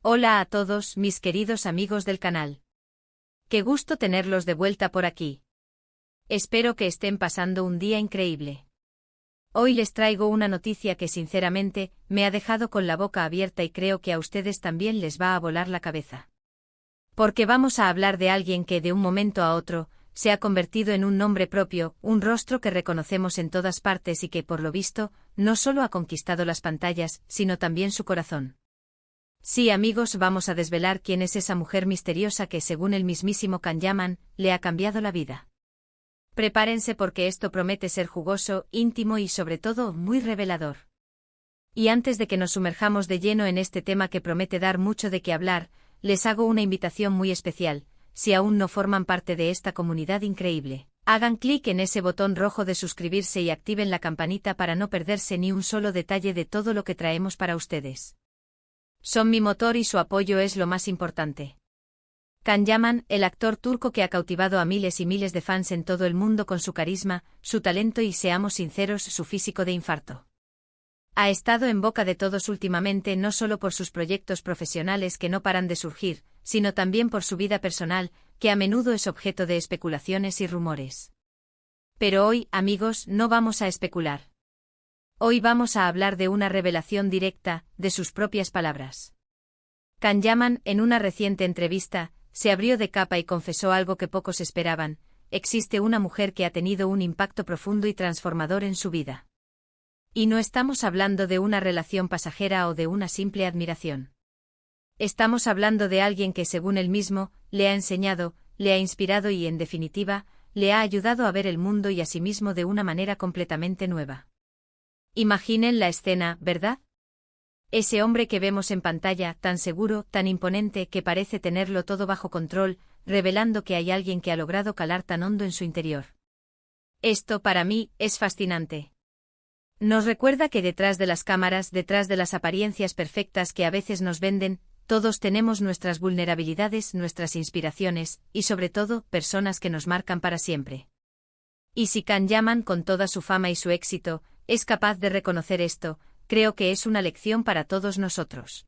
Hola a todos mis queridos amigos del canal. Qué gusto tenerlos de vuelta por aquí. Espero que estén pasando un día increíble. Hoy les traigo una noticia que sinceramente me ha dejado con la boca abierta y creo que a ustedes también les va a volar la cabeza. Porque vamos a hablar de alguien que de un momento a otro se ha convertido en un nombre propio, un rostro que reconocemos en todas partes y que por lo visto no solo ha conquistado las pantallas, sino también su corazón. Sí, amigos, vamos a desvelar quién es esa mujer misteriosa que, según el mismísimo Can Yaman, le ha cambiado la vida. Prepárense porque esto promete ser jugoso, íntimo y sobre todo muy revelador. Y antes de que nos sumerjamos de lleno en este tema que promete dar mucho de qué hablar, les hago una invitación muy especial. Si aún no forman parte de esta comunidad increíble, hagan clic en ese botón rojo de suscribirse y activen la campanita para no perderse ni un solo detalle de todo lo que traemos para ustedes. Son mi motor y su apoyo es lo más importante. Can Yaman, el actor turco que ha cautivado a miles y miles de fans en todo el mundo con su carisma, su talento y, seamos sinceros, su físico de infarto. Ha estado en boca de todos últimamente no solo por sus proyectos profesionales que no paran de surgir, sino también por su vida personal, que a menudo es objeto de especulaciones y rumores. Pero hoy, amigos, no vamos a especular. Hoy vamos a hablar de una revelación directa, de sus propias palabras. Can Yaman, en una reciente entrevista, se abrió de capa y confesó algo que pocos esperaban: existe una mujer que ha tenido un impacto profundo y transformador en su vida. Y no estamos hablando de una relación pasajera o de una simple admiración. Estamos hablando de alguien que, según él mismo, le ha enseñado, le ha inspirado y, en definitiva, le ha ayudado a ver el mundo y a sí mismo de una manera completamente nueva. Imaginen la escena, ¿verdad? Ese hombre que vemos en pantalla, tan seguro, tan imponente, que parece tenerlo todo bajo control, revelando que hay alguien que ha logrado calar tan hondo en su interior. Esto, para mí, es fascinante. Nos recuerda que detrás de las cámaras, detrás de las apariencias perfectas que a veces nos venden, todos tenemos nuestras vulnerabilidades, nuestras inspiraciones, y sobre todo, personas que nos marcan para siempre. Y si Can Yaman, con toda su fama y su éxito, es capaz de reconocer esto, creo que es una lección para todos nosotros.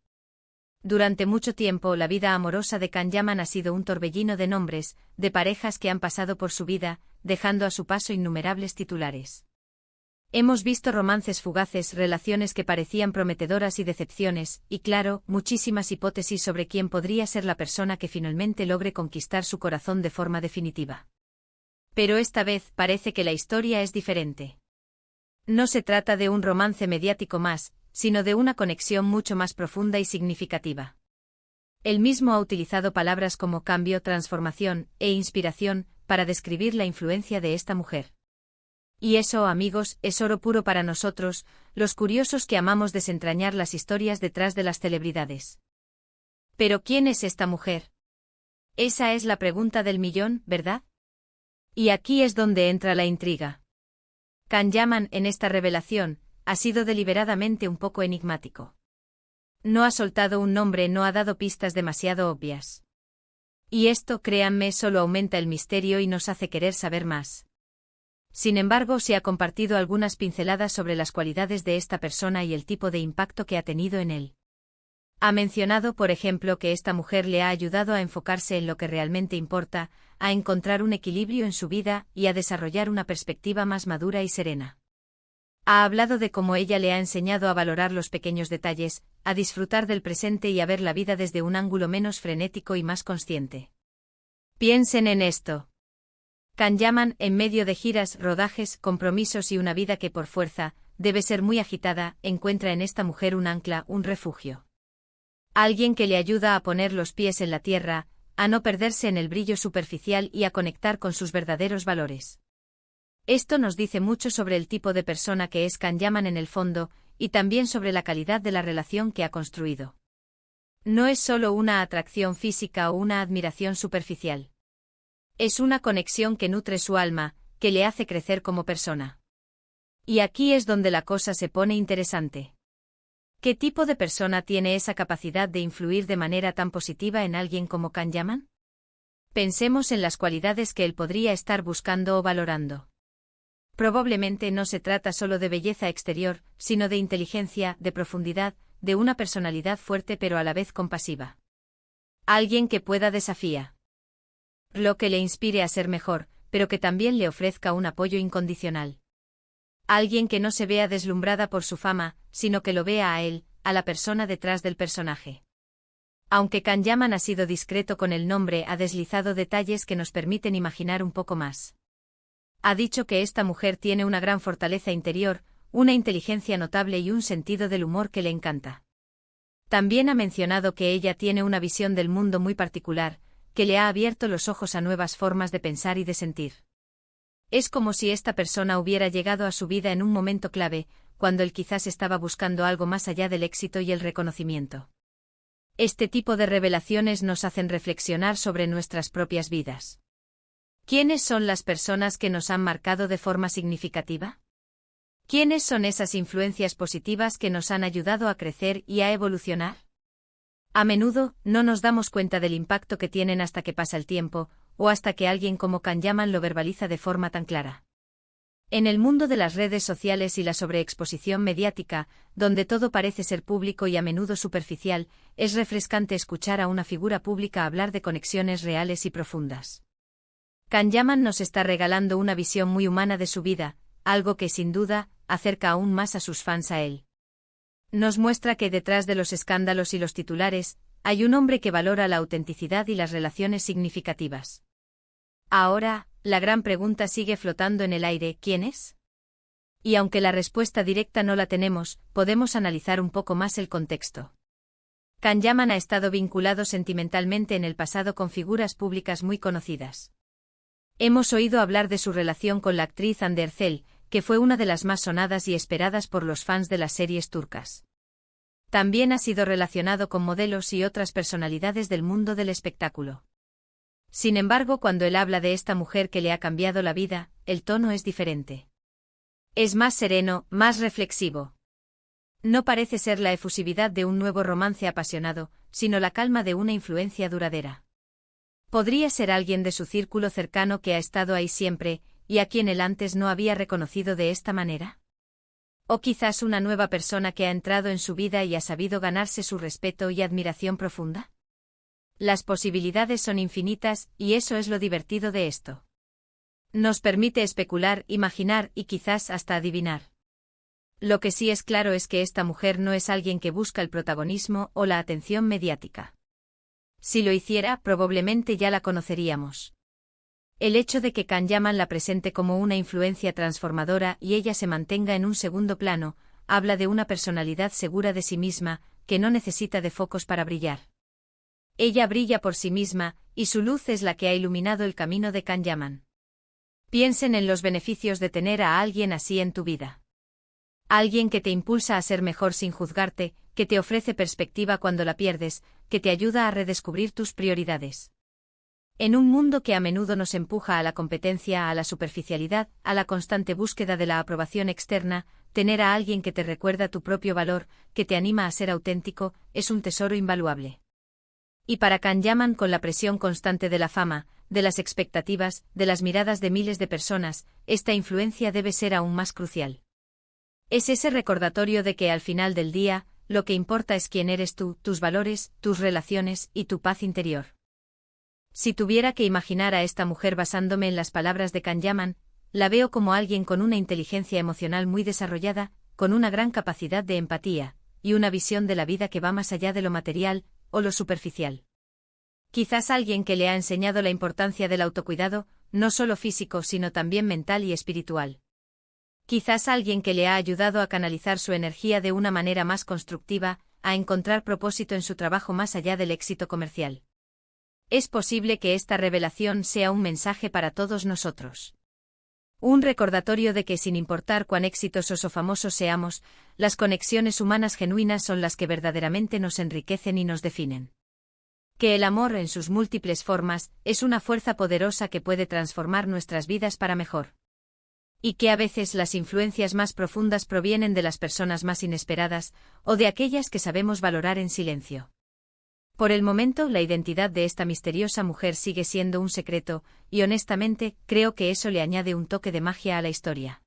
Durante mucho tiempo la vida amorosa de Can Yaman ha sido un torbellino de nombres, de parejas que han pasado por su vida, dejando a su paso innumerables titulares. Hemos visto romances fugaces, relaciones que parecían prometedoras y decepciones, y claro, muchísimas hipótesis sobre quién podría ser la persona que finalmente logre conquistar su corazón de forma definitiva. Pero esta vez parece que la historia es diferente. No se trata de un romance mediático más, sino de una conexión mucho más profunda y significativa. Él mismo ha utilizado palabras como cambio, transformación e inspiración para describir la influencia de esta mujer. Y eso, amigos, es oro puro para nosotros, los curiosos que amamos desentrañar las historias detrás de las celebridades. Pero ¿quién es esta mujer? Esa es la pregunta del millón, ¿verdad? Y aquí es donde entra la intriga. Can Yaman, en esta revelación, ha sido deliberadamente un poco enigmático. No ha soltado un nombre, no ha dado pistas demasiado obvias. Y esto, créanme, solo aumenta el misterio y nos hace querer saber más. Sin embargo, se ha compartido algunas pinceladas sobre las cualidades de esta persona y el tipo de impacto que ha tenido en él. Ha mencionado, por ejemplo, que esta mujer le ha ayudado a enfocarse en lo que realmente importa, a encontrar un equilibrio en su vida y a desarrollar una perspectiva más madura y serena. Ha hablado de cómo ella le ha enseñado a valorar los pequeños detalles, a disfrutar del presente y a ver la vida desde un ángulo menos frenético y más consciente. Piensen en esto. Can Yaman, en medio de giras, rodajes, compromisos y una vida que por fuerza debe ser muy agitada, encuentra en esta mujer un ancla, un refugio. Alguien que le ayuda a poner los pies en la tierra, a no perderse en el brillo superficial y a conectar con sus verdaderos valores. Esto nos dice mucho sobre el tipo de persona que es Can Yaman en el fondo, y también sobre la calidad de la relación que ha construido. No es solo una atracción física o una admiración superficial. Es una conexión que nutre su alma, que le hace crecer como persona. Y aquí es donde la cosa se pone interesante. ¿Qué tipo de persona tiene esa capacidad de influir de manera tan positiva en alguien como Can Yaman? Pensemos en las cualidades que él podría estar buscando o valorando. Probablemente no se trata solo de belleza exterior, sino de inteligencia, de profundidad, de una personalidad fuerte pero a la vez compasiva. Alguien que pueda desafiar lo que le inspire a ser mejor, pero que también le ofrezca un apoyo incondicional. Alguien que no se vea deslumbrada por su fama, sino que lo vea a él, a la persona detrás del personaje. Aunque Can Yaman ha sido discreto con el nombre, ha deslizado detalles que nos permiten imaginar un poco más. Ha dicho que esta mujer tiene una gran fortaleza interior, una inteligencia notable y un sentido del humor que le encanta. También ha mencionado que ella tiene una visión del mundo muy particular, que le ha abierto los ojos a nuevas formas de pensar y de sentir. Es como si esta persona hubiera llegado a su vida en un momento clave, cuando él quizás estaba buscando algo más allá del éxito y el reconocimiento. Este tipo de revelaciones nos hacen reflexionar sobre nuestras propias vidas. ¿Quiénes son las personas que nos han marcado de forma significativa? ¿Quiénes son esas influencias positivas que nos han ayudado a crecer y a evolucionar? A menudo, no nos damos cuenta del impacto que tienen hasta que pasa el tiempo, o hasta que alguien como Can Yaman lo verbaliza de forma tan clara. En el mundo de las redes sociales y la sobreexposición mediática, donde todo parece ser público y a menudo superficial, es refrescante escuchar a una figura pública hablar de conexiones reales y profundas. Can Yaman nos está regalando una visión muy humana de su vida, algo que sin duda acerca aún más a sus fans a él. Nos muestra que detrás de los escándalos y los titulares, hay un hombre que valora la autenticidad y las relaciones significativas. Ahora, la gran pregunta sigue flotando en el aire: ¿quién es? Y aunque la respuesta directa no la tenemos, podemos analizar un poco más el contexto. Can Yaman ha estado vinculado sentimentalmente en el pasado con figuras públicas muy conocidas. Hemos oído hablar de su relación con la actriz Hande Erçel, que fue una de las más sonadas y esperadas por los fans de las series turcas. También ha sido relacionado con modelos y otras personalidades del mundo del espectáculo. Sin embargo, cuando él habla de esta mujer que le ha cambiado la vida, el tono es diferente. Es más sereno, más reflexivo. No parece ser la efusividad de un nuevo romance apasionado, sino la calma de una influencia duradera. Podría ser alguien de su círculo cercano que ha estado ahí siempre, y a quien él antes no había reconocido de esta manera. O quizás una nueva persona que ha entrado en su vida y ha sabido ganarse su respeto y admiración profunda. Las posibilidades son infinitas, y eso es lo divertido de esto. Nos permite especular, imaginar y quizás hasta adivinar. Lo que sí es claro es que esta mujer no es alguien que busca el protagonismo o la atención mediática. Si lo hiciera, probablemente ya la conoceríamos. El hecho de que Can Yaman la presente como una influencia transformadora y ella se mantenga en un segundo plano, habla de una personalidad segura de sí misma, que no necesita de focos para brillar. Ella brilla por sí misma, y su luz es la que ha iluminado el camino de Can Yaman. Piensen en los beneficios de tener a alguien así en tu vida. Alguien que te impulsa a ser mejor sin juzgarte, que te ofrece perspectiva cuando la pierdes, que te ayuda a redescubrir tus prioridades. En un mundo que a menudo nos empuja a la competencia, a la superficialidad, a la constante búsqueda de la aprobación externa, tener a alguien que te recuerda tu propio valor, que te anima a ser auténtico, es un tesoro invaluable. Y para Can Yaman, con la presión constante de la fama, de las expectativas, de las miradas de miles de personas, esta influencia debe ser aún más crucial. Es ese recordatorio de que al final del día, lo que importa es quién eres tú, tus valores, tus relaciones y tu paz interior. Si tuviera que imaginar a esta mujer basándome en las palabras de Can Yaman, la veo como alguien con una inteligencia emocional muy desarrollada, con una gran capacidad de empatía, y una visión de la vida que va más allá de lo material o lo superficial. Quizás alguien que le ha enseñado la importancia del autocuidado, no solo físico sino también mental y espiritual. Quizás alguien que le ha ayudado a canalizar su energía de una manera más constructiva, a encontrar propósito en su trabajo más allá del éxito comercial. Es posible que esta revelación sea un mensaje para todos nosotros. Un recordatorio de que sin importar cuán exitosos o famosos seamos, las conexiones humanas genuinas son las que verdaderamente nos enriquecen y nos definen. Que el amor en sus múltiples formas es una fuerza poderosa que puede transformar nuestras vidas para mejor. Y que a veces las influencias más profundas provienen de las personas más inesperadas, o de aquellas que sabemos valorar en silencio. Por el momento, la identidad de esta misteriosa mujer sigue siendo un secreto, y honestamente, creo que eso le añade un toque de magia a la historia.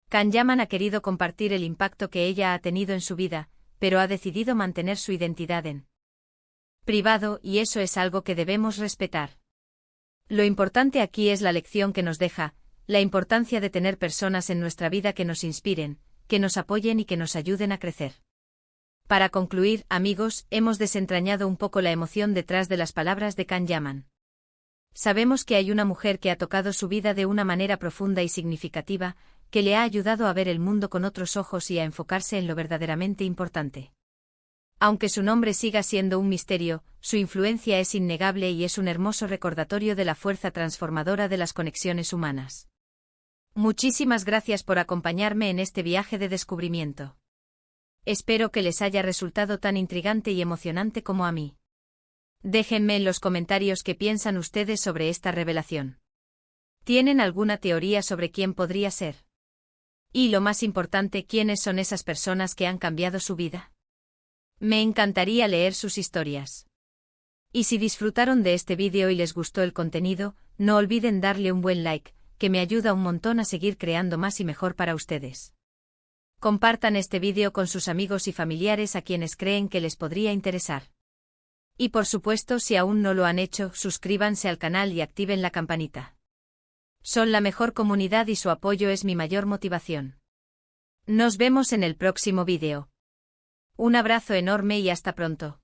Can Yaman ha querido compartir el impacto que ella ha tenido en su vida, pero ha decidido mantener su identidad en privado, y eso es algo que debemos respetar. Lo importante aquí es la lección que nos deja, la importancia de tener personas en nuestra vida que nos inspiren, que nos apoyen y que nos ayuden a crecer. Para concluir, amigos, hemos desentrañado un poco la emoción detrás de las palabras de Can Yaman. Sabemos que hay una mujer que ha tocado su vida de una manera profunda y significativa, que le ha ayudado a ver el mundo con otros ojos y a enfocarse en lo verdaderamente importante. Aunque su nombre siga siendo un misterio, su influencia es innegable y es un hermoso recordatorio de la fuerza transformadora de las conexiones humanas. Muchísimas gracias por acompañarme en este viaje de descubrimiento. Espero que les haya resultado tan intrigante y emocionante como a mí. Déjenme en los comentarios qué piensan ustedes sobre esta revelación. ¿Tienen alguna teoría sobre quién podría ser? Y lo más importante, ¿quiénes son esas personas que han cambiado su vida? Me encantaría leer sus historias. Y si disfrutaron de este vídeo y les gustó el contenido, no olviden darle un buen like, que me ayuda un montón a seguir creando más y mejor para ustedes. Compartan este vídeo con sus amigos y familiares a quienes creen que les podría interesar. Y por supuesto, si aún no lo han hecho, suscríbanse al canal y activen la campanita. Son la mejor comunidad y su apoyo es mi mayor motivación. Nos vemos en el próximo vídeo. Un abrazo enorme y hasta pronto.